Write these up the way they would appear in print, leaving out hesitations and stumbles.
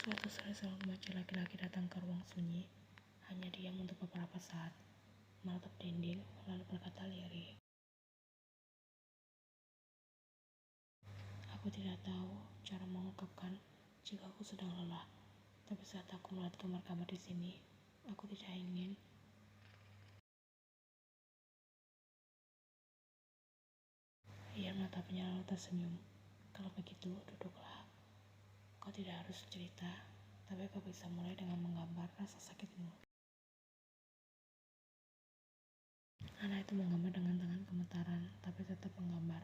Suatu sore seorang remaja laki-laki datang ke ruang sunyi, hanya diam untuk beberapa saat, menatap dinding, lalu berkata lirih. Aku tidak tahu cara mengungkapkan jika aku sedang lelah, tapi saat aku melihat kamar-kamar di sini, aku tidak ingin. Ia menatapnya lalu tersenyum. Kalau begitu, duduklah. Kau tidak harus cerita, tapi kau bisa mulai dengan menggambar rasa sakitmu. Anak itu menggambar dengan tangan gemetaran, tapi tetap menggambar.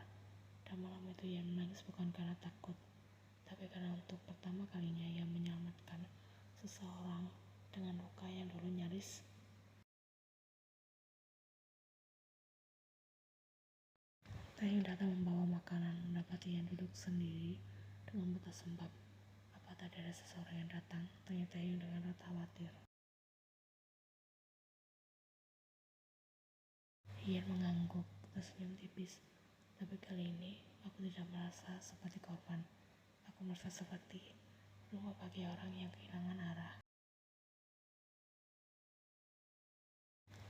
Dan malam itu ia menangis bukan karena takut, tapi karena untuk pertama kalinya ia menyelamatkan seseorang dengan luka yang dulu nyaris. Tahyung datang membawa makanan, mendapati ia duduk sendiri dengan buta sembab. Apa tadi ada seseorang yang datang? Tanya Tahyung dengan rasa khawatir. Ian mengangguk, tersenyum tipis. Tapi kali ini aku tidak merasa seperti korban. Aku merasa seperti rumah bagi orang yang kehilangan arah.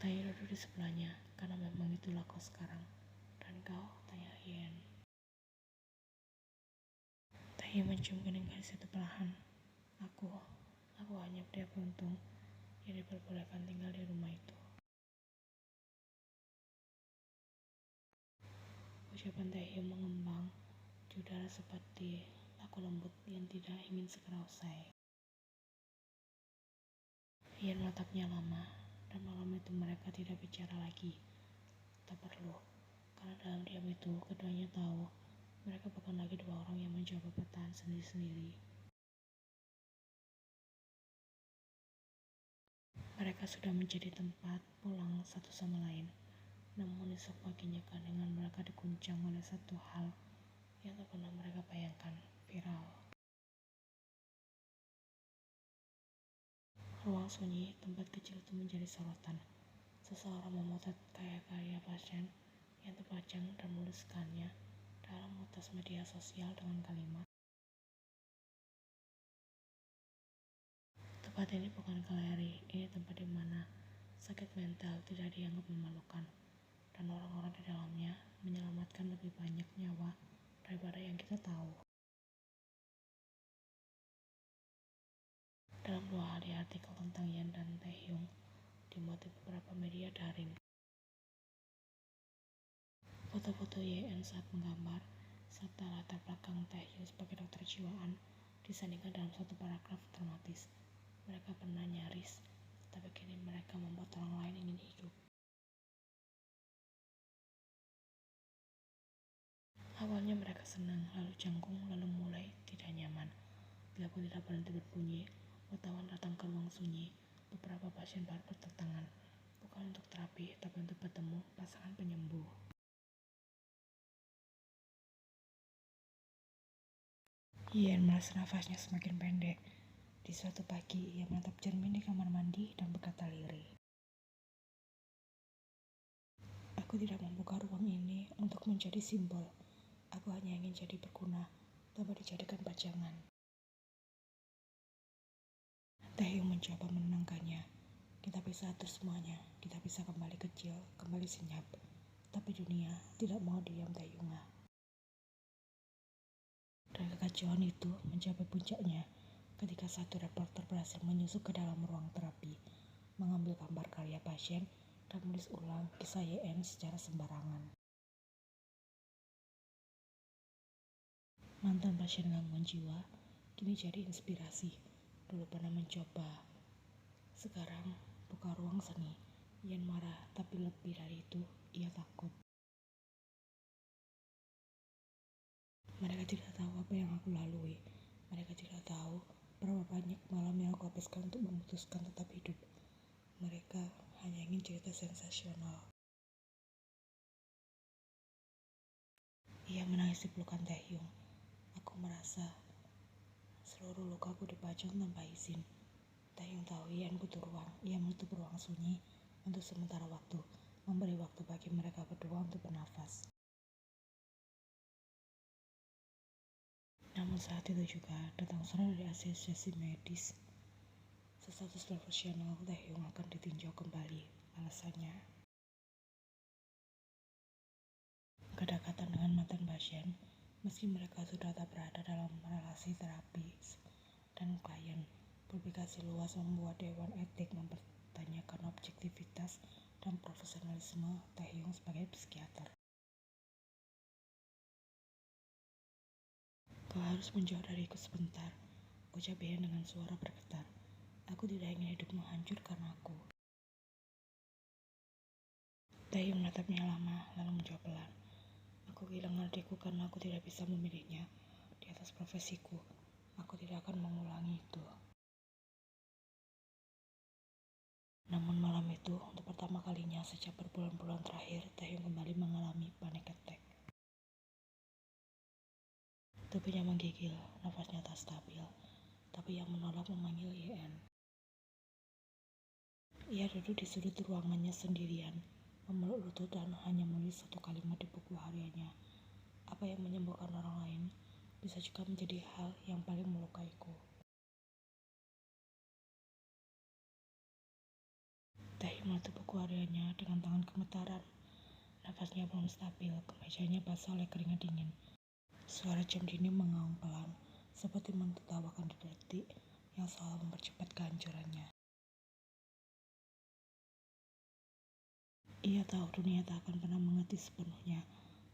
Tahyung duduk di sebelahnya, karena memang itulah kau sekarang. Dan kau? Tanya Ian. Tahyung mencium kening gadis itu perlahan. Aku hanya pria beruntung yang diperbolehkan tinggal di rumah itu. Ucapan Tahyung mengembang di udara seperti laku lembut yang tidak ingin segera usai. Ian menatapnya lama, dan malam itu mereka tidak bicara lagi. Tak perlu, karena dalam diam itu keduanya tahu mereka bukan lagi dua orang yang mencoba bertahan sendiri-sendiri. Mereka sudah menjadi tempat pulang satu sama lain. Namun esok paginya keheningan mereka diguncang oleh satu hal yang tak pernah mereka bayangkan, viral. Ruang sunyi, tempat kecil itu menjadi sorotan. Seseorang memotret karya-karya pasien yang terpajang dan menuliskannya dalam utas media sosial dengan kalimat, tempat ini bukan galeri, ini tempat di mana sakit mental tidak dianggap memalukan, dan orang-orang di dalamnya menyelamatkan lebih banyak nyawa daripada yang kita tahu. Dalam 2 hari artikel tentang Ian dan Taehyung dimuat di beberapa media daring. Foto-foto YN saat menggambar, serta latar belakang Taehyung sebagai dokter jiwaan disandingkan dalam satu paragraf dramatis. Mereka pernah nyaris, tapi kini mereka membuat orang lain ingin hidup. Awalnya mereka senang, lalu canggung, lalu mulai tidak nyaman. Bila pun tidak berhenti berbunyi, wartawan datang ke ruang sunyi. Beberapa pasien baru berdatangan, bukan untuk terapi, tapi untuk bertemu pasangan penyembuh. Ian merasa nafasnya semakin pendek. Di suatu pagi, ia menatap cermin di kamar mandi dan berkata lirih. Aku tidak membuka ruang ini untuk menjadi simbol. Aku hanya ingin jadi berguna, tanpa dijadikan pajangan. Taehyung mencoba menenangkannya. Kita bisa atur semuanya, kita bisa kembali kecil, kembali senyap. Tapi dunia tidak mau diam, Taehyung. Dan kekacauan itu mencapai puncaknya ketika satu reporter berhasil menyusup ke dalam ruang terapi, mengambil gambar karya pasien, dan menulis ulang kisah YN secara sembarangan. Mantan pasien gangguan jiwa kini jadi inspirasi. Dulu pernah mencoba, sekarang buka ruang seni. Ian marah, tapi lebih dari itu, ia takut. Mereka tidak tahu apa yang aku lalui. Mereka tidak tahu berapa banyak malam yang aku habiskan untuk memutuskan tetap hidup. Mereka hanya ingin cerita sensasional. Ia menangis di pelukan Taehyung. Aku merasa seluruh lukaku dipajang tanpa izin. Taehyung tahu Ian butuh ruang. Ia menutup ruang sunyi untuk sementara waktu, memberi waktu bagi mereka berdua untuk bernafas. Namun saat itu juga datang surat dari asosiasi medis. Status profesional Taehyung akan ditinjau kembali. Alasannya, kedekatan dengan mantan pasien. Meski mereka sudah tak berada dalam relasi terapis dan klien, publikasi luas membuat Dewan Etik mempertanyakan objektivitas dan profesionalisme Taehyung sebagai psikiater. Kau harus menjauh dariku sebentar, ucap Bien dengan suara bergetar. Aku tidak ingin hidupmu hancur karena aku. Taehyung menatapnya lama, lalu menjawab pelan. Aku kehilangan adikku karena aku tidak bisa memilihnya di atas profesiku. Aku tidak akan mengulangi itu. Namun malam itu, untuk pertama kalinya sejak berbulan-bulan terakhir, Taehyung kembali mengalami panic attack. Tubuhnya menggigil, nafasnya tak stabil, tapi yang menolak memanggil Yen. Ia duduk di sudut ruangannya sendirian, memeluk lutut dan hanya menulis satu kalimat di buku hariannya. Apa yang menyembuhkan orang lain bisa juga menjadi hal yang paling melukaiku. Taehyung menutup buku hariannya dengan tangan gemetaran. Nafasnya belum stabil, kemejanya basah oleh keringat dingin. Suara jam dinding mengaum pelan, seperti mentertawakan detik yang selalu mempercepat kehancurannya. Ia tahu dunia tak akan pernah mengerti sepenuhnya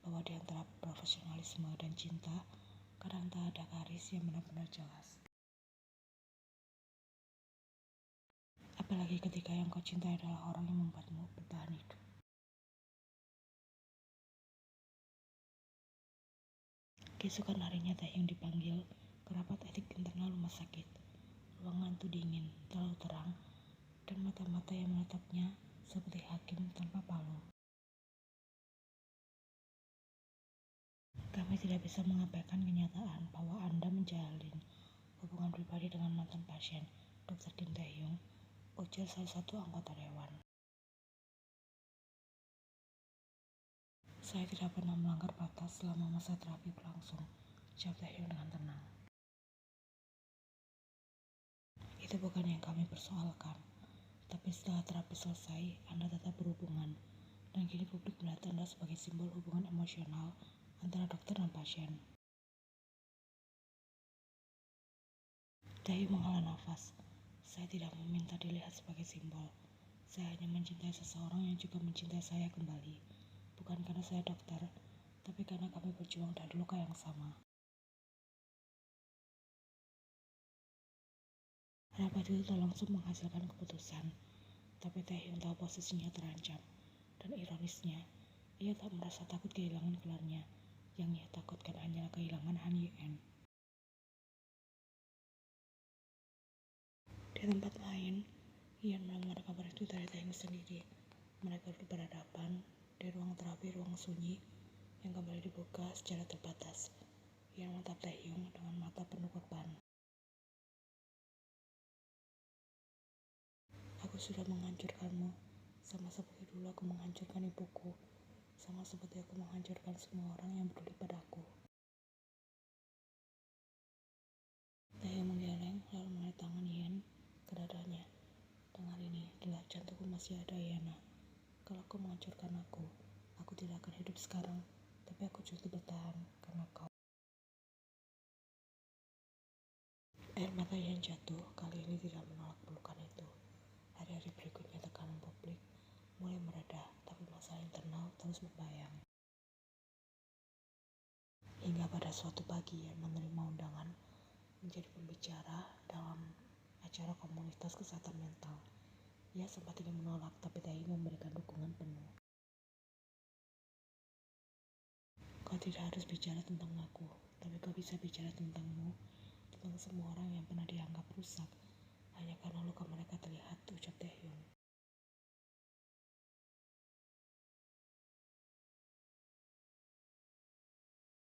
bahwa di antara profesionalisme dan cinta, kadang tak ada garis yang benar-benar jelas. Apalagi ketika yang kau cintai adalah orang yang membuatmu bertahan hidup. Keesokan harinya Taehyung dipanggil ke rapat etik internal rumah sakit. Ruangan itu dingin, terlalu terang, dan mata-mata yang menatapnya seperti hakim tanpa palu. Kami tidak bisa mengabaikan kenyataan bahwa Anda menjalin hubungan pribadi dengan mantan pasien, Dr. Kim Taehyung, ujar salah satu anggota dewan. Saya tidak pernah melanggar batas selama masa terapi berlangsung, jawab Taehyung dengan tenang. Itu bukan yang kami persoalkan, tapi setelah terapi selesai, Anda tetap berhubungan, dan kini publik melihat Anda sebagai simbol hubungan emosional antara dokter dan pasien. Taehyung menghela nafas. Saya tidak meminta dilihat sebagai simbol. Saya hanya mencintai seseorang yang juga mencintai saya kembali. Bukan karena saya dokter, tapi karena kami berjuang dari luka yang sama. Rapat itu tak langsung menghasilkan keputusan, tapi Taehyung tahu posisinya terancam. Dan ironisnya, ia tak merasa takut kehilangan gelarnya. Yang ia takutkan hanyalah kehilangan Han Ye-en. Di tempat lain, Ian mendengar kabar itu dari Taehyung sendiri. Mereka duduk berhadapan di ruang terapi ruang sunyi yang kembali dibuka secara terbatas. Ian menatap Taehyung dengan mata penuh korban. Aku sudah menghancurkanmu, sama seperti dulu aku menghancurkan ibuku, sama seperti aku menghancurkan semua orang yang peduli padaku. Taehyung menggeleng lalu menarik tangan Ian ke dadanya. Dengar ini, detak jantungku masih ada, Yana. Kalau kau menghancurkan aku tidak akan hidup sekarang, tapi aku cukup bertahan karena kau. Air mata Ian jatuh, kali ini tidak menolak pelukan itu. Hari-hari berikutnya tekanan publik mulai mereda, tapi masalah internal terus membayang. Hingga pada suatu pagi Ian menerima undangan menjadi pembicara dalam acara komunitas kesehatan mental. Ia sempat ingin menolak, tapi Taehyung memberikan dukungan penuh. Kau tidak harus bicara tentang aku, tapi kau bisa bicara tentangmu, tentang semua orang yang pernah dianggap rusak hanya karena luka mereka terlihat, ucap Taehyung.